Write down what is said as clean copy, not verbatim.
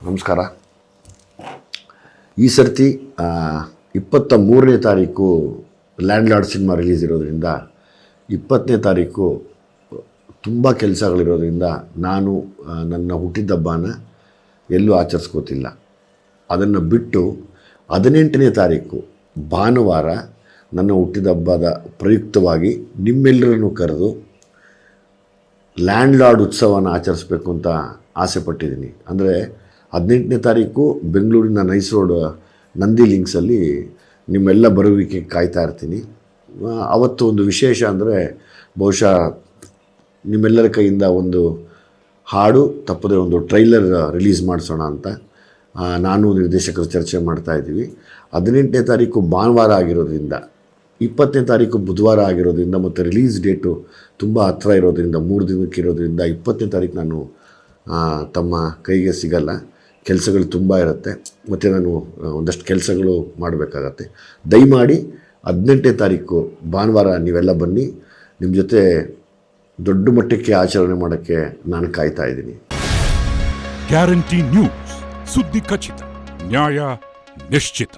ನಮಸ್ಕಾರ. ಈ ಸರ್ತಿ 23ನೇ ತಾರೀಕು ಲ್ಯಾಂಡ್ ಲಾರ್ಡ್ ಸಿನಿಮಾ ರಿಲೀಸ್ ಇರೋದ್ರಿಂದ 20ನೇ ತಾರೀಕು ತುಂಬ ಕೆಲಸಗಳಿರೋದ್ರಿಂದ ನಾನು ನನ್ನ ಹುಟ್ಟಿದಬ್ಬನ ಎಲ್ಲೂ ಆಚರಿಸ್ಕೋತಿಲ್ಲ. ಅದನ್ನು ಬಿಟ್ಟು 18ನೇ ತಾರೀಕು ಭಾನುವಾರ ನನ್ನ ಹುಟ್ಟಿದಬ್ಬದ ಪ್ರಯುಕ್ತವಾಗಿ ನಿಮ್ಮೆಲ್ಲರನ್ನು ಕರೆದು ಲ್ಯಾಂಡ್ ಲಾರ್ಡ್ ಉತ್ಸವನ ಆಚರಿಸ್ಬೇಕು ಅಂತ ಆಸೆ ಪಟ್ಟಿದ್ದೀನಿ. ಅಂದರೆ 18ನೇ ತಾರೀಕು ಬೆಂಗಳೂರಿನ ನೈಸ್ ರೋಡ್ ನಂದಿ ಲಿಂಕ್ಸಲ್ಲಿ ನಿಮ್ಮೆಲ್ಲ ಬರುವಿಕೆ ಕಾಯ್ತಾ ಇರ್ತೀನಿ. ಅವತ್ತು ಒಂದು ವಿಶೇಷ ಅಂದರೆ ಬಹುಶಃ ನಿಮ್ಮೆಲ್ಲರ ಕೈಯಿಂದ ಒಂದು ಹಾಡು ತಪ್ಪದೆ ಒಂದು ಟ್ರೈಲರ್ ರಿಲೀಸ್ ಮಾಡಿಸೋಣ ಅಂತ ನಾನು ನಿರ್ದೇಶಕರು ಚರ್ಚೆ ಮಾಡ್ತಾಯಿದ್ದೀವಿ. 18ನೇ ತಾರೀಕು ಭಾನುವಾರ ಆಗಿರೋದ್ರಿಂದ 20ನೇ ತಾರೀಕು ಬುಧವಾರ ಆಗಿರೋದ್ರಿಂದ ಮತ್ತು ರಿಲೀಸ್ ಡೇಟು ತುಂಬ ಹತ್ತಿರ ಇರೋದ್ರಿಂದ 3 ದಿನಕ್ಕೆ ಇರೋದ್ರಿಂದ 20ನೇ ತಾರೀಕು ನಾನು ತಮ್ಮ ಕೈಗೆ ಸಿಗಲ್ಲ. ಕೆಲಸಗಳು ತುಂಬ ಇರುತ್ತೆ ಮತ್ತು ನಾನು ಒಂದಷ್ಟು ಕೆಲಸಗಳು ಮಾಡಬೇಕಾಗತ್ತೆ. ದಯಮಾಡಿ 18ನೇ ತಾರೀಕು ಭಾನುವಾರ ನೀವೆಲ್ಲ ಬನ್ನಿ. ನಿಮ್ಮ ಜೊತೆ ದೊಡ್ಡ ಮಟ್ಟಕ್ಕೆ ಆಚರಣೆ ಮಾಡೋಕ್ಕೆ ನಾನು ಕಾಯ್ತಾ ಇದ್ದೀನಿ. ಗ್ಯಾರಂಟಿ ನ್ಯೂಸ್, ಸುದ್ದಿ ಖಚಿತ, ನ್ಯಾಯ ನಿಶ್ಚಿತ.